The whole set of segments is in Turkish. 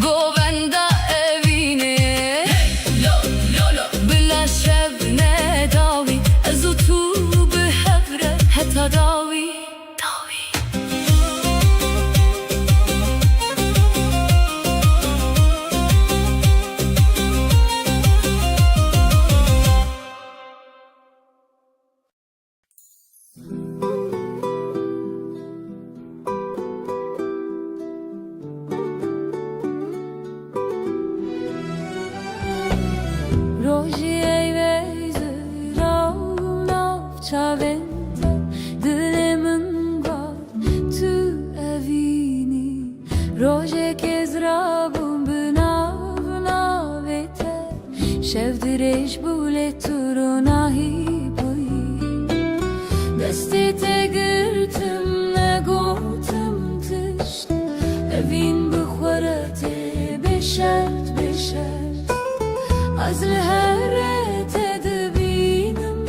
گووندا اوینه بلا شب نداوی از تو به هفره حتی داوی روزی ایویزی راوناف çaventa Dilemin var tu evini Roje kezrabun binav navete Şevdireş bule turunahi buyi Desti te girtim ne gotim tişt Evin bixwarete beşert beşert Az leheret edibinem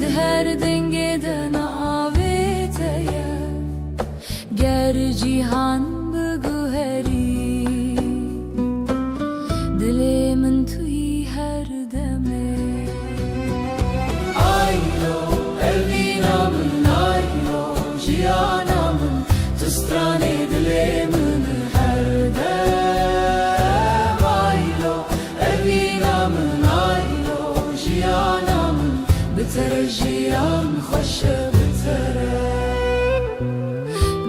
De her dengeden aveteye Ger cihan biguheri Dilimin tüy her deme Aylo elvinamın aylo cihanamın Tıstrane dilimin her dem Aylo elvinamın aylo cihanamın Bitere cihan hoşe bitere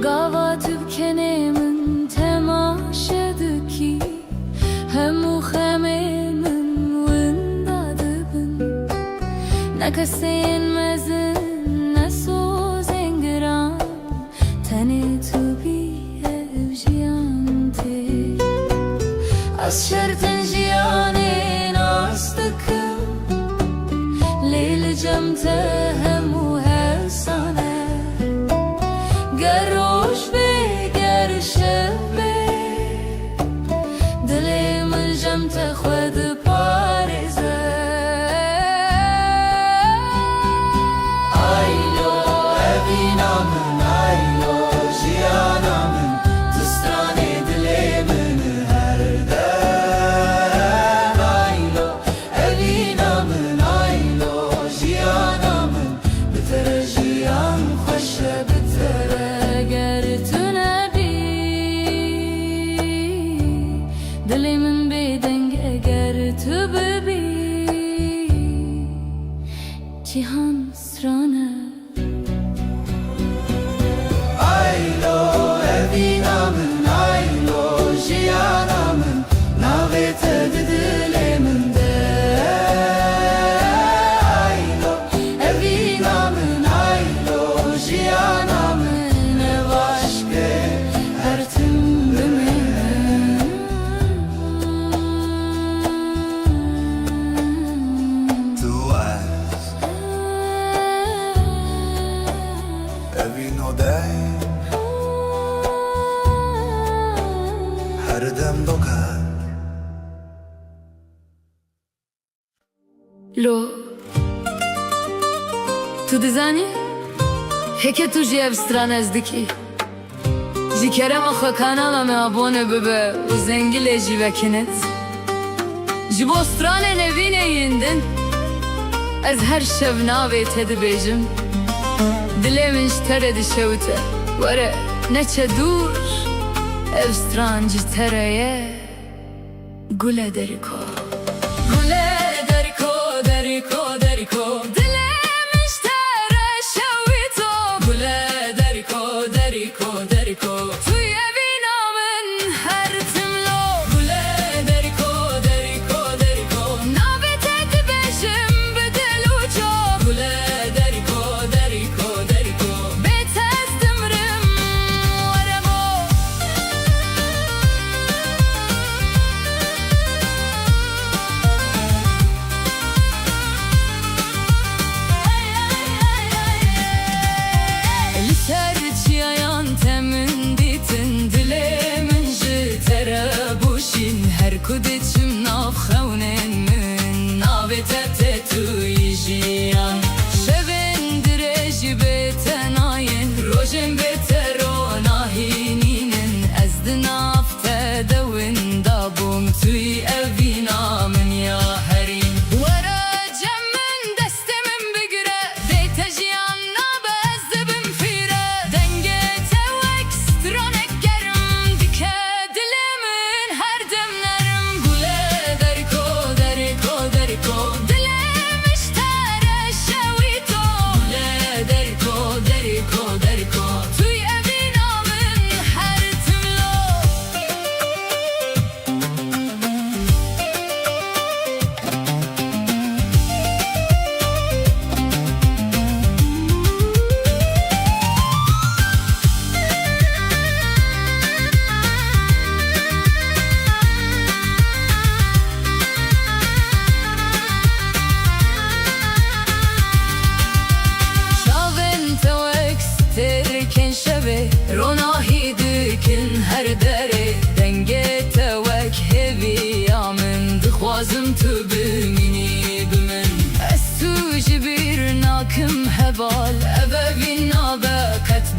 Gava tübkenemin temaşediki Hemu xememin windadıbın Nakaseyin mezin neso zengiran Teni tubi evjiyante Az şertin jiyanin astıkım Leyli cemte hemu hesane Ger roş be ger şebe Dilimin cemte xwedi parize Aylo elvinamın aylo cihanamın Tıstrane dilimin her dem Aylo elvinamın aylo cihanamın Bitere cihan hoşe bitere Ger tu nebi Dilimin bedenge ger tu bibi Cihan srana Aylo elvinamın aylo cihanamın Navet edilemin de Aylo elvinamın aylo cihanamın Ev aşkı her tümlümün Tu es evin odaj Her dem dokar لو تو دزانی؟ هکه تو جی افسترا نزدیکی جی کرم آخوا کانالا می آبونه ببه و زنگی لیجی وکنت جی بوستران نوینه یندن از هر شب ناوی تد بیجم دلی منش ترد شوته وره نچه دور افستران جی تره گله درکو گله درکو درکو درکو دلی منش تره شوی تو گله درکو درکو درکو توی وینامن هر تملو گله درکو درکو درکو ناوی تد بیجم بدلو جو گله درکو درکو درکو بیت از دمرم ورمو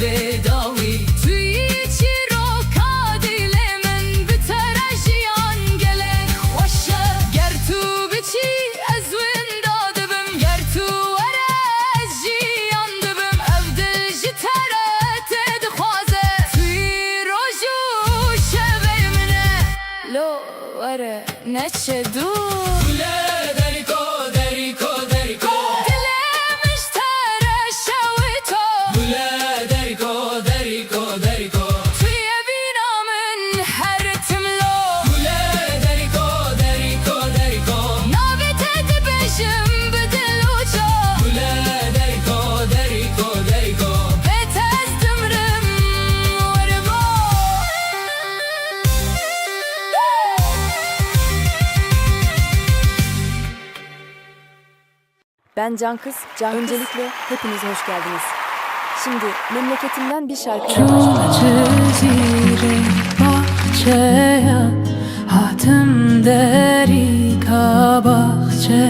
بداوی توی چی رو کادیل من بترجیان گلک خوشه گر تو بچی از وین داده بم گر تو وره از جیان دبم افدل جی ترت خوازه توی روژو شبه منه لو وره نچه دو Ben Can Kız. Öncelikle hepiniz hoş geldiniz. Şimdi memleketimden bir şarkı yapacağım. زیر باغچه حاتم دری کا باغچه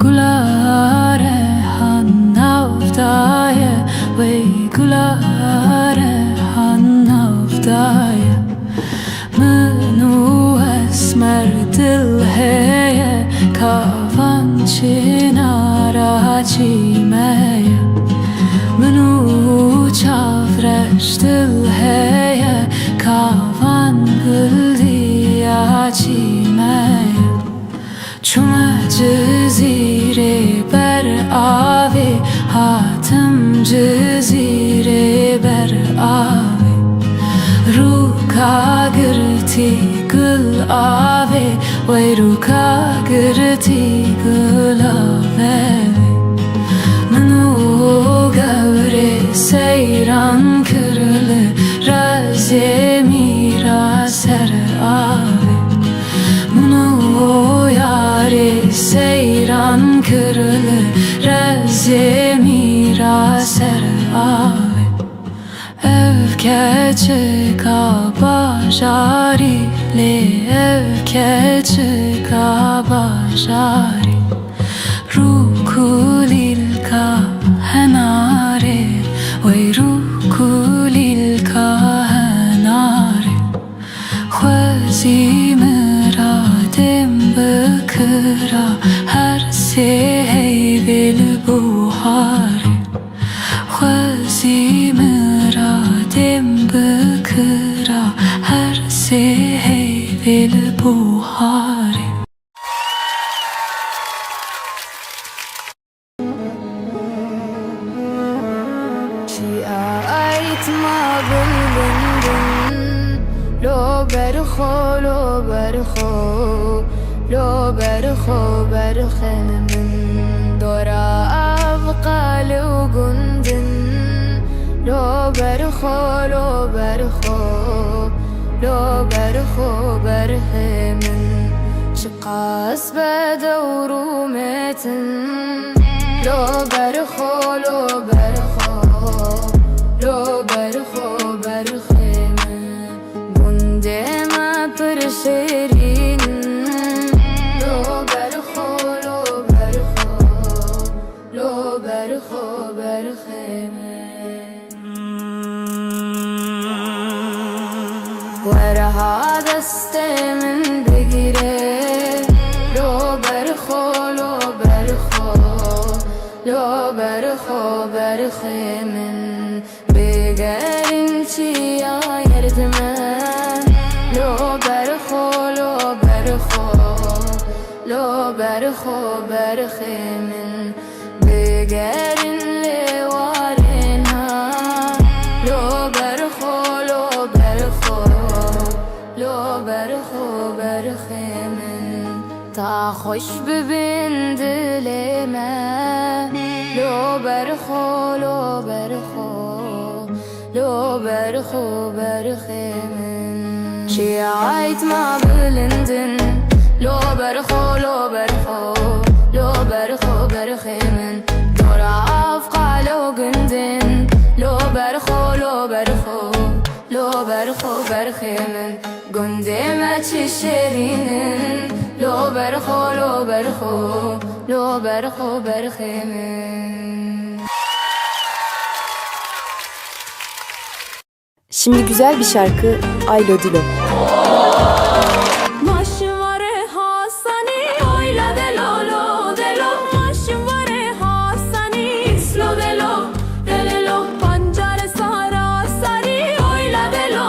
گلاره han navdaye وی گلاره han navdaye منو اسمر دل هیه کافان چنارا چیمه منو چافرش دل هیه کافان گلدیا چیمه چون جزیره بر آوی حاتم جزیره بر آوی رو کاغرتی گل آوی وی رو کاغرتی گل آوی منو گوره سیران کرل رازی میرا سر آوی منو یاری سیران کرل رازی میرا سر آوی ev keçika bajari le ev keçika bajari rukulilka henare ve rukulilka henare khwazi meradim bkra her se heyvel buhari khwazi meradim bkra her se heyvel buhari شیعت ما بلندن لو برخو لو برخو لو برخو برخن من دورا أبقال وجندن لو برخو لو برخو لو برخو برخمن شقاس بدور متن لو برخو لو برخو لو برخو برخمن بنده ما پرشرین لو برخو لو برخو لو برخو برخمن ورها دست من بگیره لو برخو لو برخو لو برخو برخمن بگرین چیا یردمن لو برخو لو برخو لو برخو برخمن بگرین لیوارین ها لو برخو لو برخو لو برخو برخمن تا خوش ببین دل من لو برخو لو برخو لو برخو برخمن شیعت ما بلندن لو برخو لو برخو لو برخو برخمن دورا أفقال وجندن لو برخو لو برخو لو برخو برخمن جندي ما تشرينن لو برخو لو برخو لو برخو برخمن Şimdi güzel bir şarkı Aylo Dilo. Maşvare Hasani oyla delo delo Maşvare Hasani islo delo delo Pancare sara sari oyla delo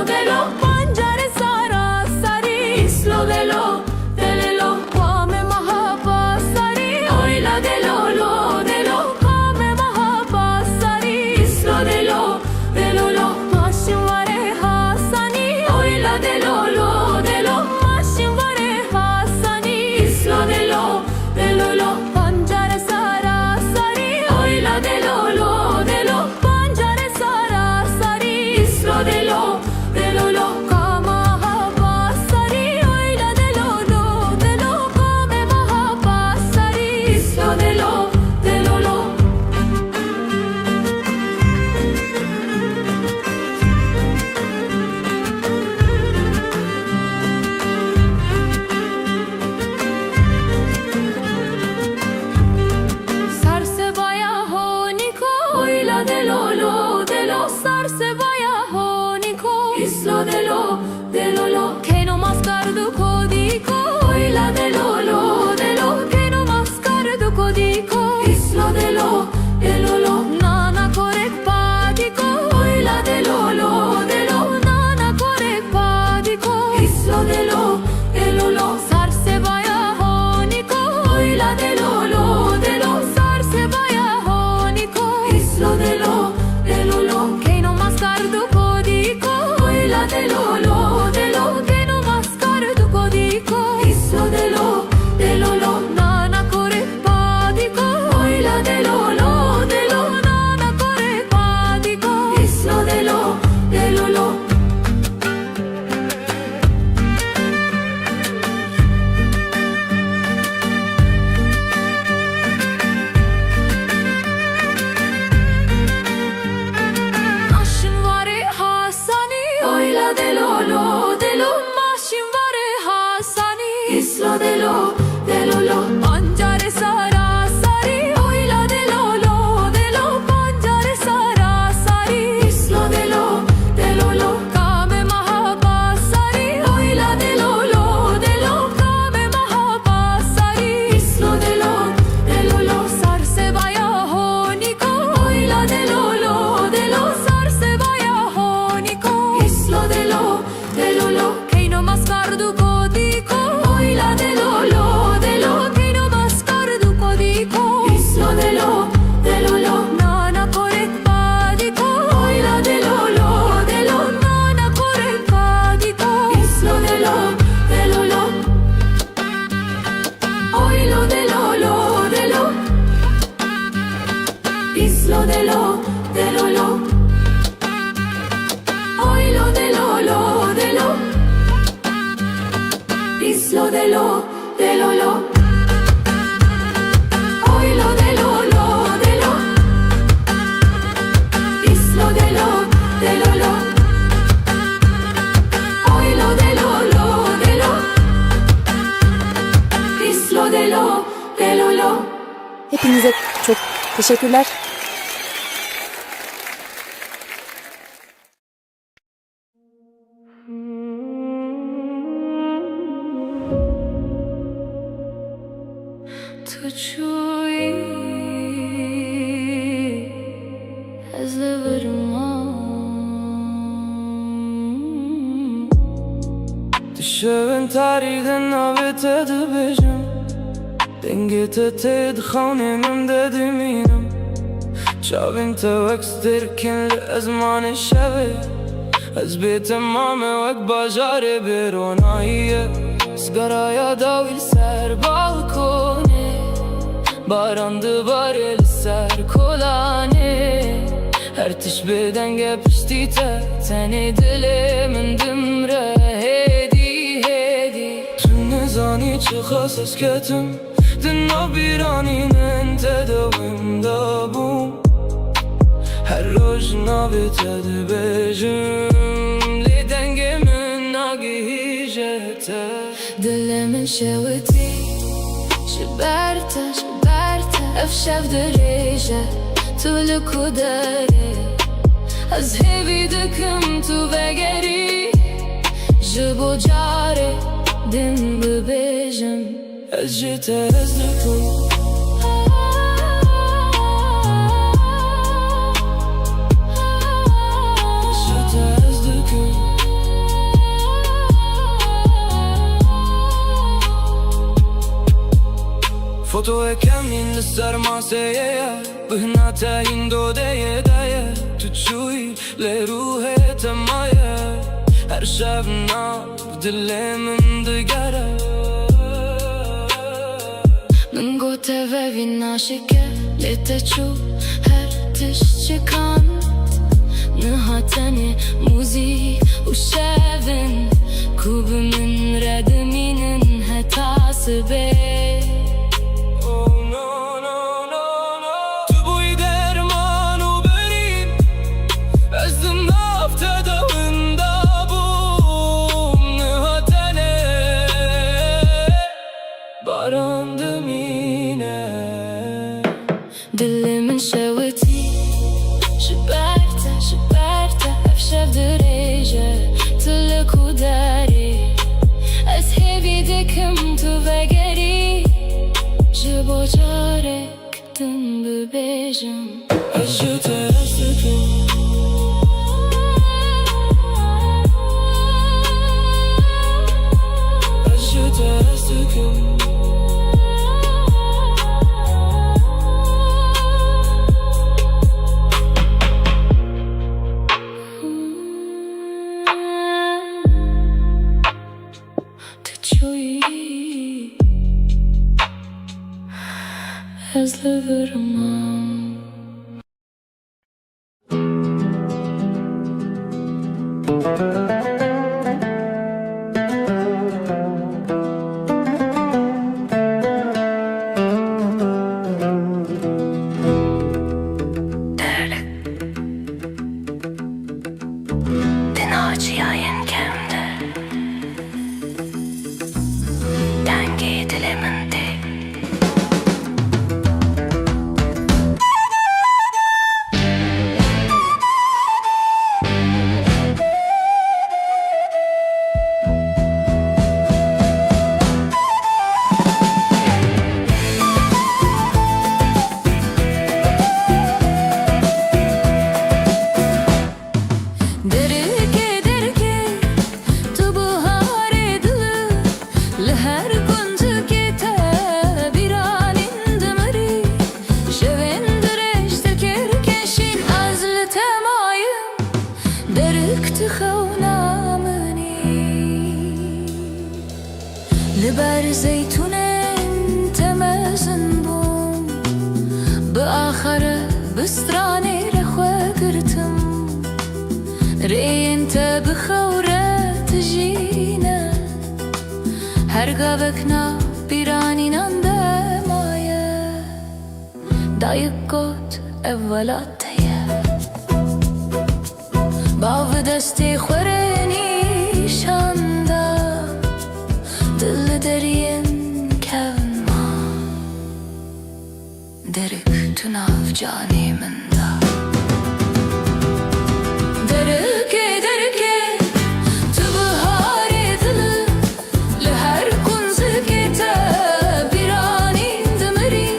delo Pancare sara sari islo delo delo Kame mahaba sari oyla delo delo Kame mahaba sari islo delo delo Maşvare Hasani oyla delo delo Maşvare Hasani islo delo delo Pancare sara sari oyla delo delo Pancare sara sari islo delo delo Kama hava sari oyla delo delo Kame mahaba sari islo delo delo Sarse baya honiko oyla delo delo Sarse baya honiko islo delo lo Che no mascardo codico oyla delo delo Che no mascardo codico islo delo lo Nana korek padiko oyla delo delo Nana korek padiko islo delo lo Sarse baya honiko oyla delo delo Sarse baya honiko islo delo lo Che no mascardo codico oyla delo delo Che no mascardo codico islo delo lo Nana korek padiko oyla delo delo Nana korek padiko islo delo lo Maşvare Hasani oyla delo delo Maşvare Hasani islo delo lo Pancare sara sari oyla delo delo Pancare sara sari islo delo lo Kame mahaba sari oyla delo delo Kame mahaba sari islo delo lo Sarse baya honiko oyla delo delo Sarse baya honiko islo delo lo Che no mascardo codico oyla delo delo Che no mascardo codico islo delo lo Nana korek padiko oyla delo delo Nana korek padiko islo delo lo Oylo delo delo islo delo lo Oylo delo delo islo delo lo Oylo delo delo islo delo lo Oylo delo delo islo delo lo Hepinize çok teşekkürler. Tuchui ezlerim Düşevin tarihden avete de bejim Dengete te dxanim dedim inam Çavin te vek sterkin li ezman şevi Ez بیتمام وک بازار بروناییه سگرایا داویل سر بالکونه Barandı barel ser kolane Her tiş beden gepişti te Teni dilimin dimre hedi hedi Tünne zani çıxas esketim Dinna biraninin tedavim da bum Her roj nabite de bejim Li dengemin nagihijete Dilimin şeviti Şiberta Efşev derece Tulu kudere از هیوی دکم تو وگری جبو جاره دم ببیجم از جت از دکم Foto kemnin لسر ماسه بهنا تاين دو ديه دايه تتشوي لروحه تمايه هر شب ناب دل من دگره من گوته و وینا شکه لیته چو هر تش چکان نهاتنی موزی و شون کوب من ردمینن هتاسه به Barandım yine Dilimin şeveti Şiberte Efşev derece Tile kudari Ez hevi dikim tu vegeri Jibo carek Din bebejim Az jete az döküm Az jete az döküm Ez liverman Acıyan kemde Denge diliminde لبر زيتونين تمازن بوم بآخر بستراني رخوة قرتم رأي انت بخورة تجينا هرقابكنا بيراني ناندا مايا دايق قوت اولات تيا باو دستي خورني شاندا دل درين كون ما درك تناف جاني من دا درك تبهاري دل لهر كنز كتاب بيراني دمري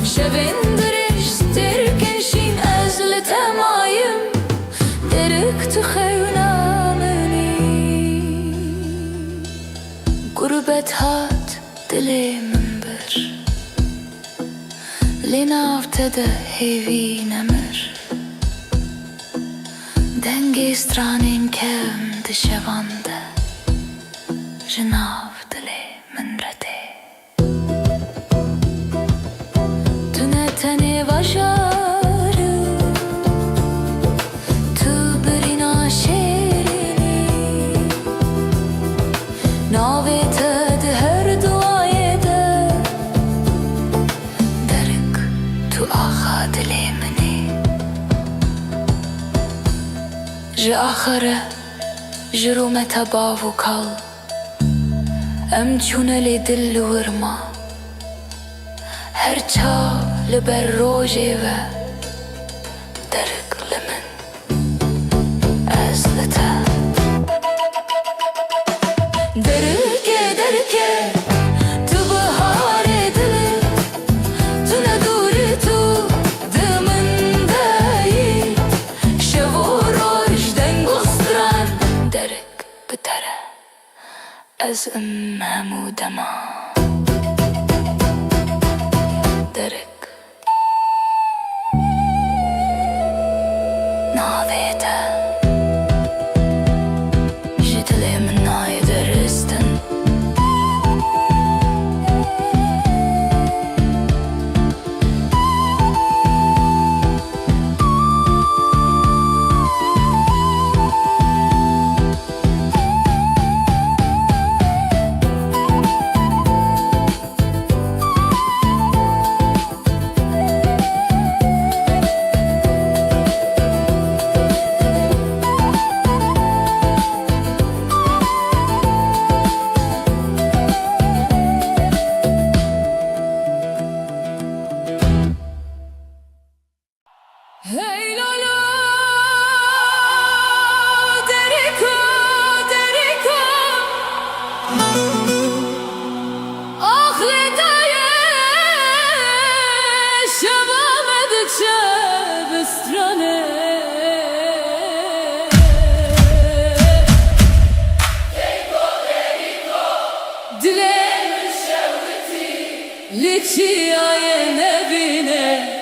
شبين درش تركنشين أزل تمايم درك تخيونا قربت هات دلي منبر لنا افتدى هيفي نمر دنگي سترانين كم دشوانده جناف دلي من رده تنتني وشارو تو برينا شيريني ناويت هر دعاية درك تو آخا دلي مني جي آخره جرومة تباو كال ام چونه لي دل ورما هر چا لبر روجه و درك لمن بترى از همو دما درك نافيتا جتلي من ناي درستن Hey lolo, deriko, deriko. Ahletaya şevamedikçe bistrane. Deriko, deriko. Dile şevveti, liçiyaye nebine.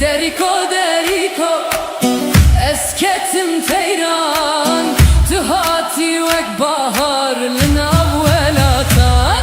Deriko deriko esketim teyran Tuhati vek bahar linavvelatan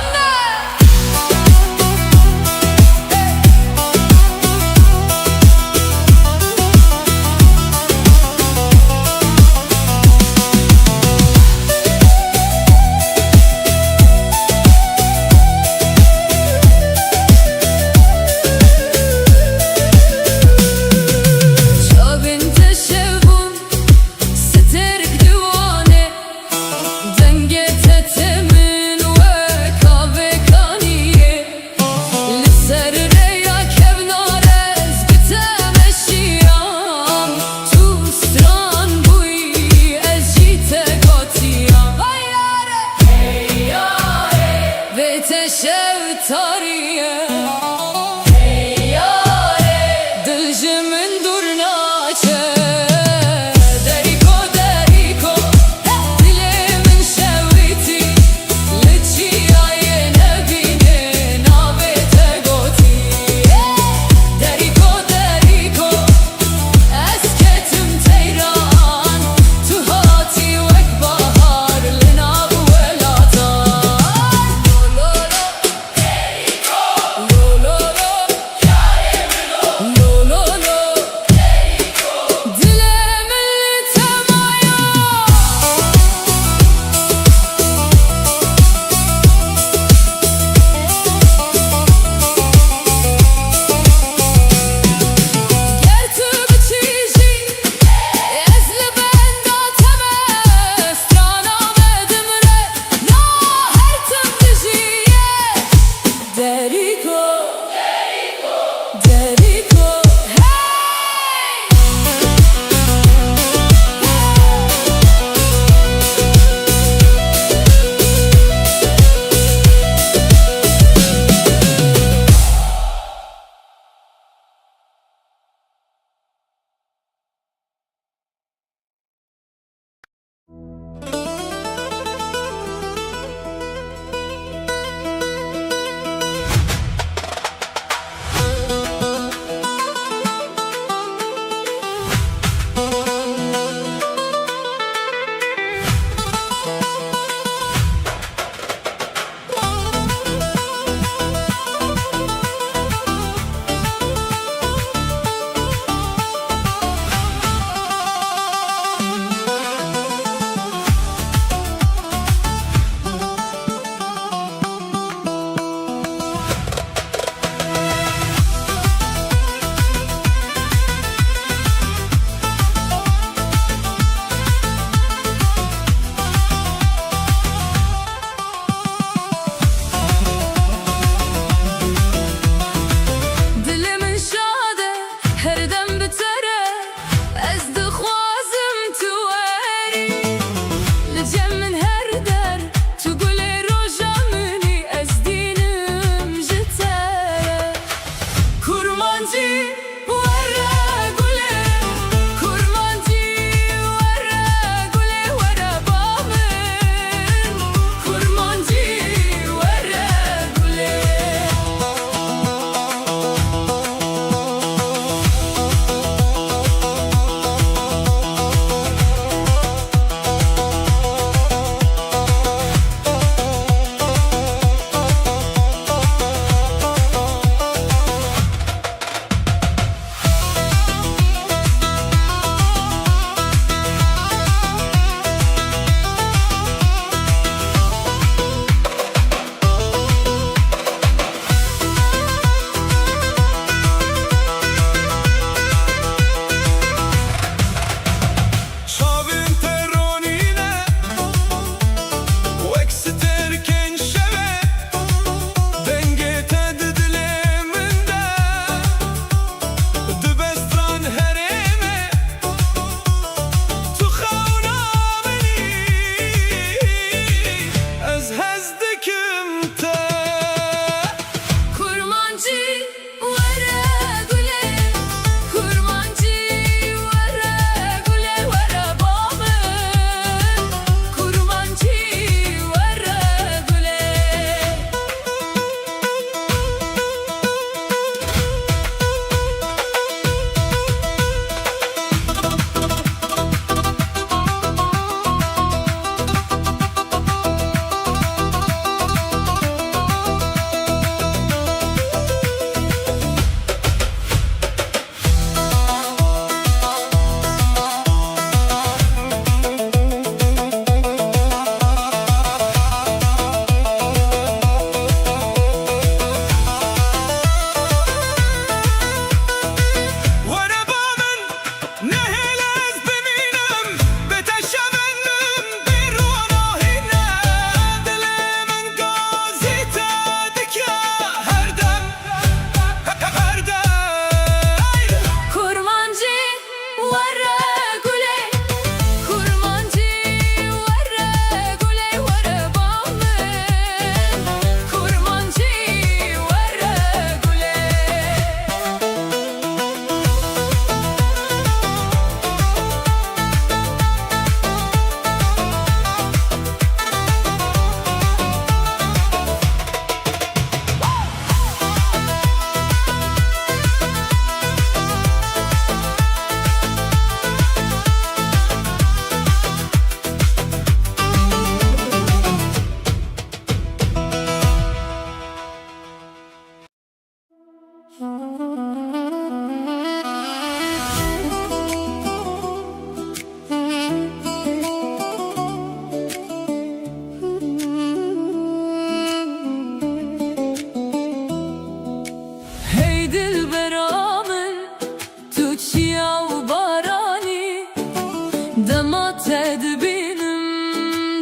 دما تدبینم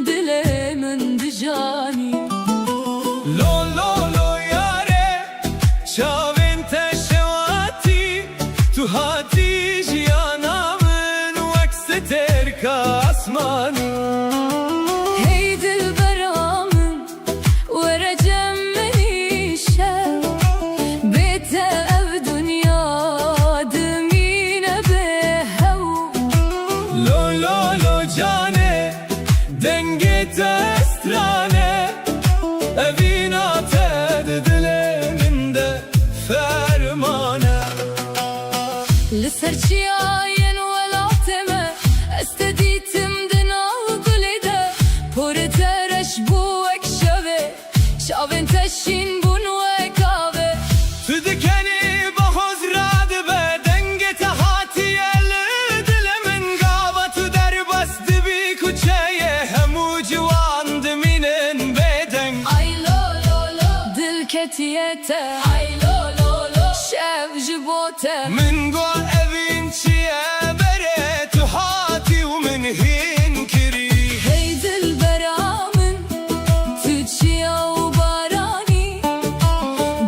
دل من دجانی لو لو لو یاره چاوین تشواتی تو هاتی جیانا من وکس ترک آسمانی هی دل برامن ورجم منی شب بیت او دنیا دمینه به هو لو لو لو جانه دنگی تسترانه اوینا تد دل من ده فرمانه لسر چیاین ولاتمه استدیتم دنال گلیده پر ترش بو اکشوه شاوین تشین بون و اکاوه تو دکنی با خوز راد به دنگی تهاتی ال دل من گاوا تو در بست بی کچه همو جوان دمینن بدنگ ay lo lo lo dil ketiyete ay lo lo lo şev jibote من گو اوین چیه بره تو هاتی و من هین کری hey dil beramın tüçiya u barani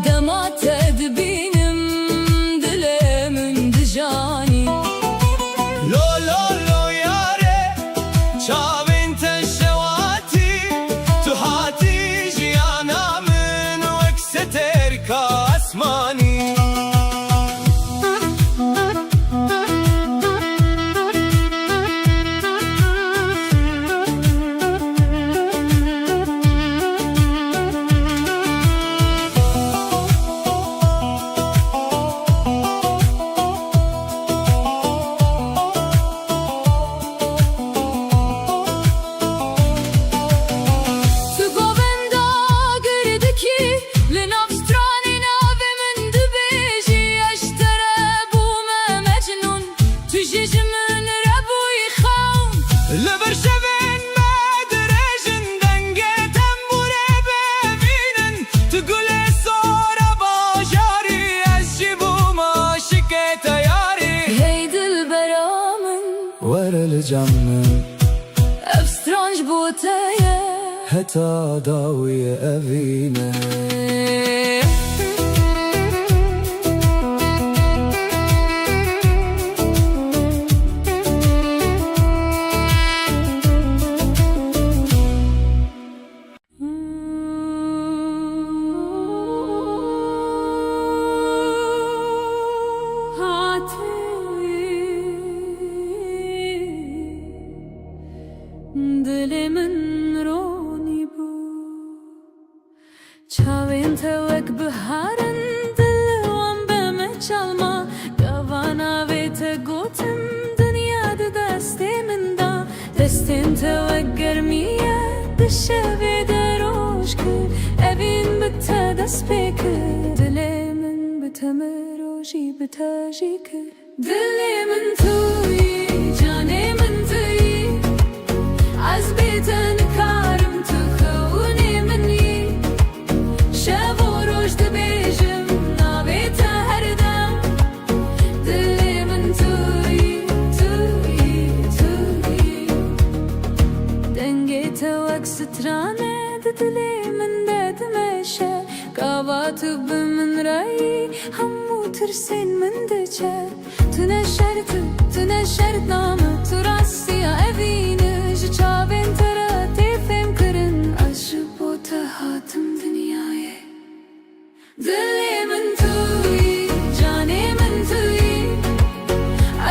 dema tedbinim dilemin dijani لو لو لو یاره چاوین تشواتی تو هاتی جیانا من وکس ترک آسمانی Tu govenda girdiki Linavstrani navimin dibêjî eştere bûme mecnûn Tu jîjmin rebûyî xewn لبر شوین ما درجن دنگه تنبوره ببینن تو گل سورا باجاری از جیبو ما شکت یاری Hey dil beramın ورل جمن ev stranj boteye هتا داوی اوینه Dilimin roni bu Çavin tevek biharin Dilwan beme çalma Gavana ve te gotim Dünyada destimin da Destin tevek germiye Dişevi de roşkir Evin bitte dest pekir Dilimin biteme roji bite jikir Dilimin tuyi Canimin tuyi از بیتن کارم تو خونه منی شب و روز دبیجم نبیت هر دم دل من توی توی توی دنگی تو اکسترانه دل من ددمشه قابات بمن رایی همو ترسین من دچه تو نشرت نامه تو راستی evini çavin tera tefem kırın aşıp ota hatım dünyaya dilimin tuyi canimin tuyi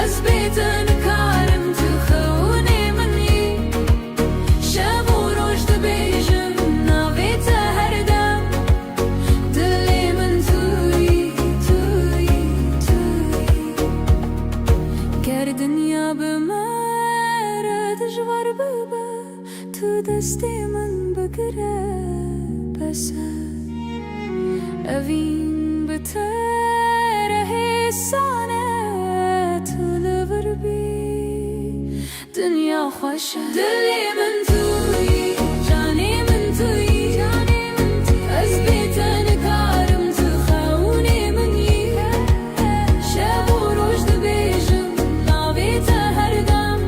az beten karım tu khune mani şab u roj dibêjim navêta her dem dilimin tuyi tuyi tuyi ger dünya bime دجوار بابا تو دستی من بگره بسه اوین بتره حسانه تو لبر بی دنیا خوشه دلی من توی جانی من توی از بیتن کارم تو خونه منی شب و روز دبیجم ناویت هر دم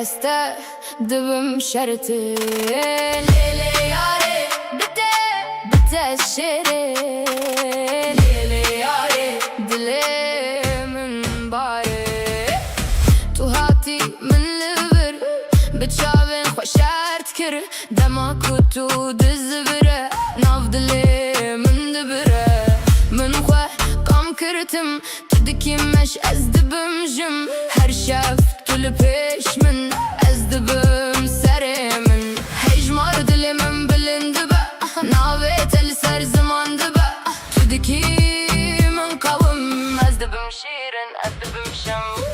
beste dibim şerti Leyli yari bite şirin Leyli yari dilimin bari Tu hati min livir Biçavin xoşert kir Dema kutu dizvire Nav dilimin dibire Min xwe kam kirtim Tu dikimeş ez dibim jim Her şef tu li pêş min Ez dibim serê min Hejmar dilimin bilind dibe Navê te li ser ziman dibe Tu dikî min qewim Ez dibim şîrin ez dibim şem